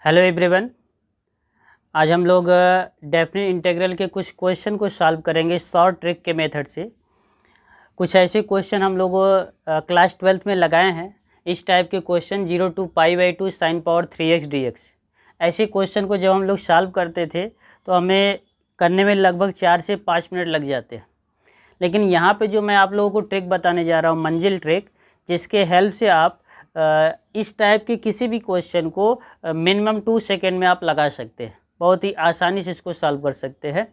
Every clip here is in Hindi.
Hello everyone. आज हम लोग डेफिनेट इंटीग्रल के कुछ क्वेश्चन को सॉल्व करेंगे शॉर्ट ट्रिक के मेथड से। कुछ ऐसे क्वेश्चन हम लोग क्लास 12th में लगाए हैं। इस टाइप के question 0 to π/2 sin power 3x dx, ऐसे क्वेश्चन को जब हम लोग सॉल्व करते थे तो हमें करने में लगभग 4 से 5 मिनट लग जाते हैं। लेकिन यहाँ पे जो मैं आप लोगों को ट्रिक बताने जा रहा हूँ, मंजिल ट्रिक, जिसके हेल्प से आप इस टाइप के किसी भी क्वेश्चन को मिनिमम 2 सेकेंड में आप लगा सकते हैं। बहुत ही आसानी से इसको सॉल्व कर सकते हैं।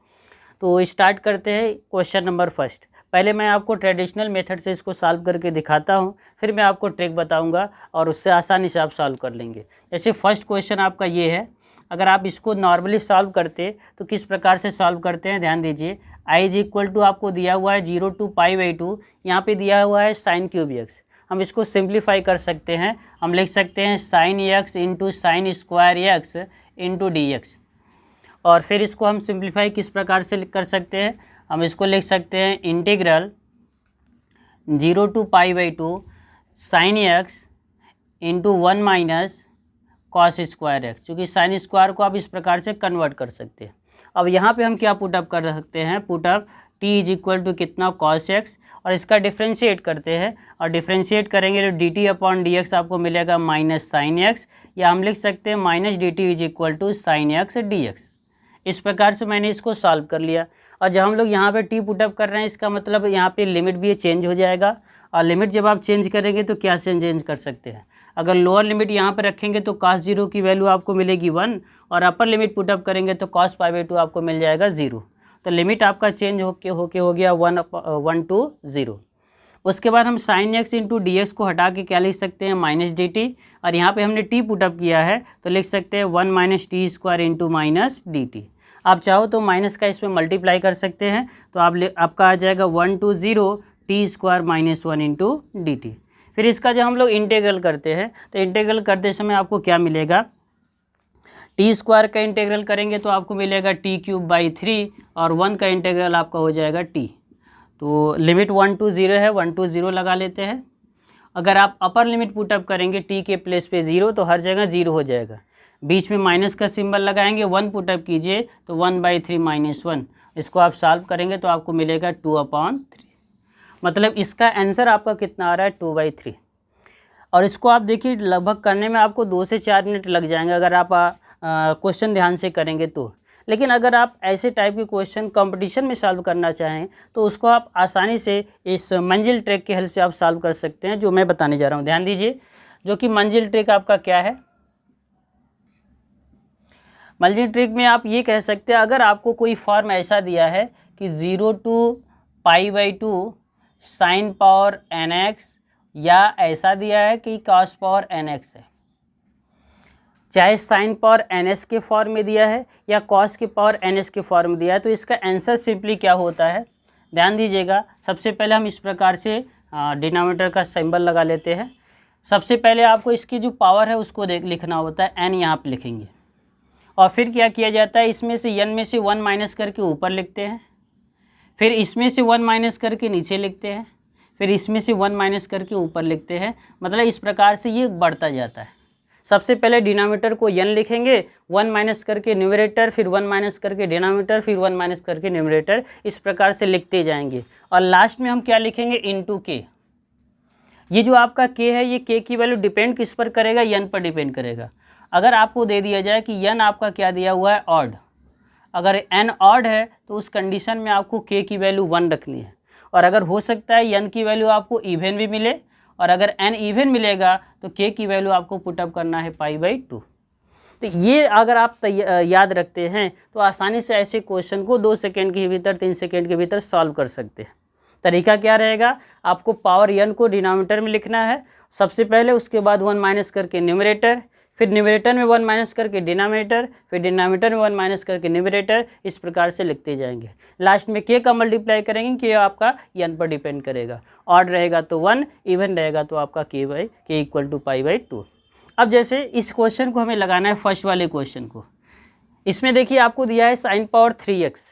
तो स्टार्ट करते हैं क्वेश्चन नंबर फर्स्ट। पहले मैं आपको ट्रेडिशनल मेथड से इसको सॉल्व करके दिखाता हूं, फिर मैं आपको ट्रिक बताऊंगा और उससे आसानी से आप सॉल्व कर लेंगे। जैसे फर्स्ट क्वेश्चन आपका ये है, अगर आप इसको नॉर्मली सॉल्व करते तो किस प्रकार से सॉल्व करते हैं, ध्यान दीजिए। i इज इक्वल टू आपको दिया हुआ है 0 to π/2, यहाँ पे दिया हुआ है sin क्यूब x। हम इसको सिंप्लीफाई कर सकते हैं, हम लिख सकते हैं sin x into sine square x into D x. और फिर इसको हम सिंप्लीफाई किस प्रकार से कर सकते हैं, हम इसको लिख सकते हैं integral 0 to π/2 sin x into 1 minus cos square x, क्योंकि साइन स्क्वायर को आप इस प्रकार से कन्वर्ट कर सकते हैं। अब यहाँ पे हम क्या पुटअप कर सकते हैं, put up t is equal to कितना कॉस एक्स, और इसका डिफ्रेंशिएट करते हैं और डिफ्रेंशिएट करेंगे तो D T upon D X आपको मिलेगा माइनस साइन एक्स, या हम लिख सकते हैं minus D T is equal to sine X D X. इस प्रकार से मैंने इसको सॉल्व कर लिया। और जब हम लोग यहाँ पे टी पुटअप कर रहे हैं, इसका मतलब यहाँ पे लिमिट भी चेंज हो जाएगा। और लिमिट जब आप चेंज करेंगे तो क्या चेंज कर सकते हैं, अगर लोअर लिमिट यहाँ पर रखेंगे तो cos 0 की वैल्यू आपको मिलेगी 1, और अपर लिमिट पुटअप करेंगे तो cos π/2 आपको मिल जाएगा 0। तो लिमिट आपका चेंज होके हो गया 1 to 0। उसके बाद हम sin x into D x को हटा के क्या लिख सकते हैं, माइनस डी टी, और यहाँ पे हमने t पुटअप किया है तो लिख सकते हैं 1 minus T square into minus D T. आप चाहो तो माइनस का इसमें मल्टीप्लाई कर सकते हैं, तो आपका आ जाएगा 1 to 0 T square minus 1 into D T. फिर इसका जब हम लोग इंटीग्रल करते हैं तो इंटीग्रल करते समय आपको क्या मिलेगा, टी स्क्वायर का इंटीग्रल करेंगे तो आपको मिलेगा टी क्यूब बाई 3, और 1 का इंटीग्रल आपका हो जाएगा टी। तो लिमिट 1 to 0 है, 1 to 0 लगा लेते हैं। अगर आप अपर लिमिट पुटअप करेंगे टी के प्लेस पे 0, तो हर जगह 0 हो जाएगा। बीच में माइनस का सिंबल लगाएंगे, 1 पुटअप कीजिए तो 1/3 माइनस 1। इसको आप सॉल्व करेंगे तो आपको मिलेगा 2/3। मतलब इसका आंसर आपका कितना आ रहा है, 2/3। और इसको आप देखिए लगभग करने में आपको 2 से 4 मिनट लग जाएंगे अगर आप क्वेश्चन ध्यान से करेंगे तो। लेकिन अगर आप ऐसे टाइप के क्वेश्चन कंपटीशन में सॉल्व करना चाहें तो उसको आप आसानी से इस मंजिल ट्रिक की हेल्प से आप सॉल्व कर सकते हैं, जो मैं बताने जा रहा हूँ। ध्यान दीजिए, जो कि मंजिल ट्रिक आपका क्या है। मंजिल ट्रिक में आप ये कह सकते हैं, अगर आपको कोई फॉर्म ऐसा दिया है कि 0 to π/2 sine power n x, या ऐसा दिया है कि कॉस पावर एन एक्स है, चाहे साइन पावर एन एस के फॉर्म में दिया है या कॉस के पावर एन एस के फॉर्म में दिया है, तो इसका आंसर सिंपली क्या होता है, ध्यान दीजिएगा। सबसे पहले हम इस प्रकार से डिनोमिनेटर का सिंबल लगा लेते हैं। सबसे पहले आपको इसकी जो पावर है उसको लिखना होता है, एन यहाँ पे लिखेंगे, और फिर क्या किया जाता है, इसमें से एन में से 1 माइनस करके ऊपर लिखते हैं, फिर इसमें से 1 माइनस करके नीचे लिखते हैं, फिर इसमें से 1 माइनस करके ऊपर लिखते हैं। मतलब इस प्रकार से ये बढ़ता जाता है। सबसे पहले डिनोमिनेटर को n लिखेंगे, 1 माइनस करके न्यूमरेटर, फिर 1 माइनस करके डिनोमिनेटर, फिर 1 माइनस करके न्यूमरेटर, इस प्रकार से लिखते जाएंगे। और लास्ट में हम क्या लिखेंगे, इनटू के। ये जो आपका k है, ये k की वैल्यू डिपेंड किस पर करेगा, n पर डिपेंड करेगा। अगर आपको दे दिया जाए कि n आपका क्या दिया हुआ है, ऑड, अगर n ऑड है तो उस कंडीशन में आपको k की वैल्यू 1 रखनी है। और अगर हो सकता है n की वैल्यू आपको इवन भी मिले, और अगर n इवन मिलेगा तो k की वैल्यू आपको पुटअप करना है π/2। तो ये अगर आप याद रखते हैं तो आसानी से ऐसे क्वेश्चन को 2 सेकेंड के भीतर, 3 सेकेंड के भीतर सॉल्व कर सकते हैं। तरीका क्या रहेगा, आपको पावर n को डिनोमिनेटर में लिखना है सबसे पहले, उसके बाद 1 माइनस करके न्यूमरेटर, फिर न्यूमरेटर में 1 माइनस करके डिनोमिनेटर, फिर डिनोमिनेटर में 1 माइनस करके न्यूमरेटर, इस प्रकार से लिखते जाएंगे। लास्ट में k का मल्टीप्लाई करेंगे कि आपका n पर डिपेंड करेगा। ऑड रहेगा तो 1, इवन रहेगा तो आपका k इक्वल टू π/2। अब जैसे इस क्वेश्चन को हमें लगाना है, फर्स्ट वाले क्वेश्चन को। इसमें देखिए आपको दिया है साइन पावर 3x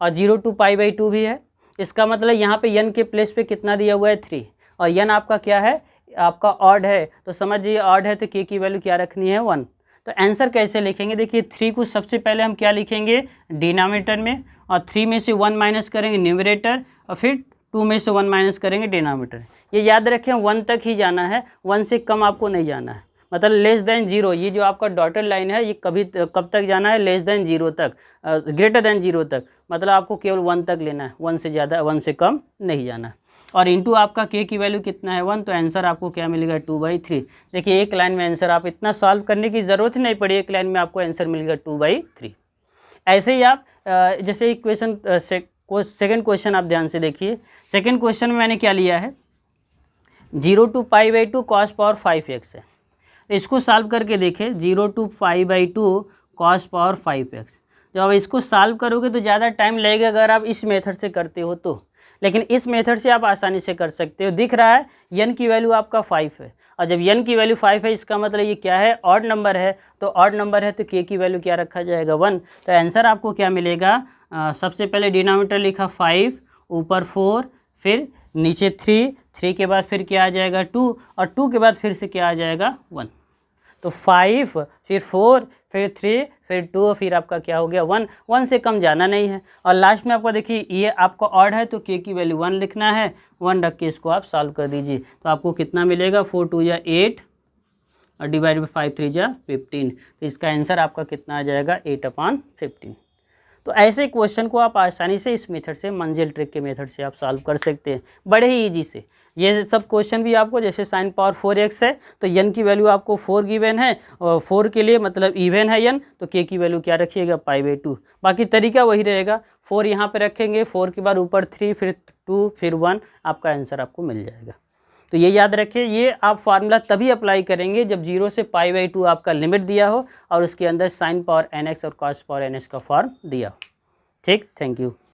और 0 to π/2 भी है। इसका मतलब यहाँ पे n के प्लेस पे कितना दिया हुआ है, 3, और n आपका क्या है, आपका ऑड है, तो समझिए ऑड है तो k की वैल्यू क्या रखनी है, 1। तो आंसर कैसे लिखेंगे, देखिए 3 को सबसे पहले हम क्या लिखेंगे डिनोमिनेटर में, और 3 में से 1 माइनस करेंगे न्यूमरेटर, और फिर 2 में से 1 माइनस करेंगे डिनोमिनेटर। ये याद रखें 1 तक ही जाना है, 1 से कम आपको नहीं जाना है, मतलब लेस देन जीरो। ये जो आपका डॉटेड लाइन है ये कब तक जाना है, लेस देन जीरो तक, ग्रेटर देन जीरो तक, मतलब आपको केवल 1 तक लेना है, 1 से ज़्यादा 1 से कम नहीं जाना। और इंटू आपका के की वैल्यू कितना है 1, तो आंसर आपको क्या मिलेगा 2/3। देखिए एक लाइन में आंसर, आप इतना सॉल्व करने की ज़रूरत ही नहीं पड़ी, एक लाइन में आपको आंसर मिलेगा 2/3। ऐसे ही आप जैसे इक्वेशन सेकंड क्वेश्चन आप ध्यान से देखिए। सेकंड क्वेश्चन में मैंने क्या लिया है 0 to π/2 cos पावर 5x है। इसको सॉल्व करके देखें 0 to π/2 cos पावर 5x। जब आप इसको सॉल्व करोगे तो ज़्यादा टाइम लगेगा अगर आप इस मेथड से करते हो तो, लेकिन इस मेथड से आप आसानी से कर सकते हो। दिख रहा है n की वैल्यू आपका 5 है, और जब n की वैल्यू 5 है इसका मतलब ये क्या है ऑड नंबर है, तो ऑड नंबर है तो k की वैल्यू क्या रखा जाएगा 1। तो आंसर आपको क्या मिलेगा, सबसे पहले डिनोमिनेटर लिखा 5, ऊपर 4, फिर नीचे 3 के बाद फिर क्या आ जाएगा 2, और 2 के बाद फिर से क्या आ जाएगा 1। तो 5 फिर 4 फिर 3 फिर 2 फिर आपका क्या हो गया 1 से कम जाना नहीं है। और लास्ट में आपको देखिए ये आपका ऑड है तो k की वैल्यू 1 लिखना है, 1 रख के इसको आप सॉल्व कर दीजिए, तो आपको कितना मिलेगा 4 2 या 8 और डिवाइड बाई 5 3 जा 15। तो इसका आंसर आपका कितना आ जाएगा 8/15। तो ऐसे क्वेश्चन को आप आसानी से इस मेथड से, मंजिल ट्रिक के मेथड से आप सॉल्व कर सकते हैं बड़े ही ईजी से। ये सब क्वेश्चन भी आपको जैसे sin पावर 4x है तो n की वैल्यू आपको 4 गिवन है, और 4 के लिए मतलब इवन है n, तो k की वैल्यू क्या रखिएगा π/2। बाकी तरीका वही रहेगा, 4 यहाँ पे रखेंगे, 4 के बाद ऊपर 3 फिर 2 फिर 1, आपका आंसर आपको मिल जाएगा। तो ये याद रखिए, ये आप फार्मूला तभी अप्लाई करेंगे जब 0 से π/2 आपका लिमिट दिया हो और उसके अंदर sin पावर nx और cos पावर ns का फॉर्म दिया हो। ठीक, थैंक यू।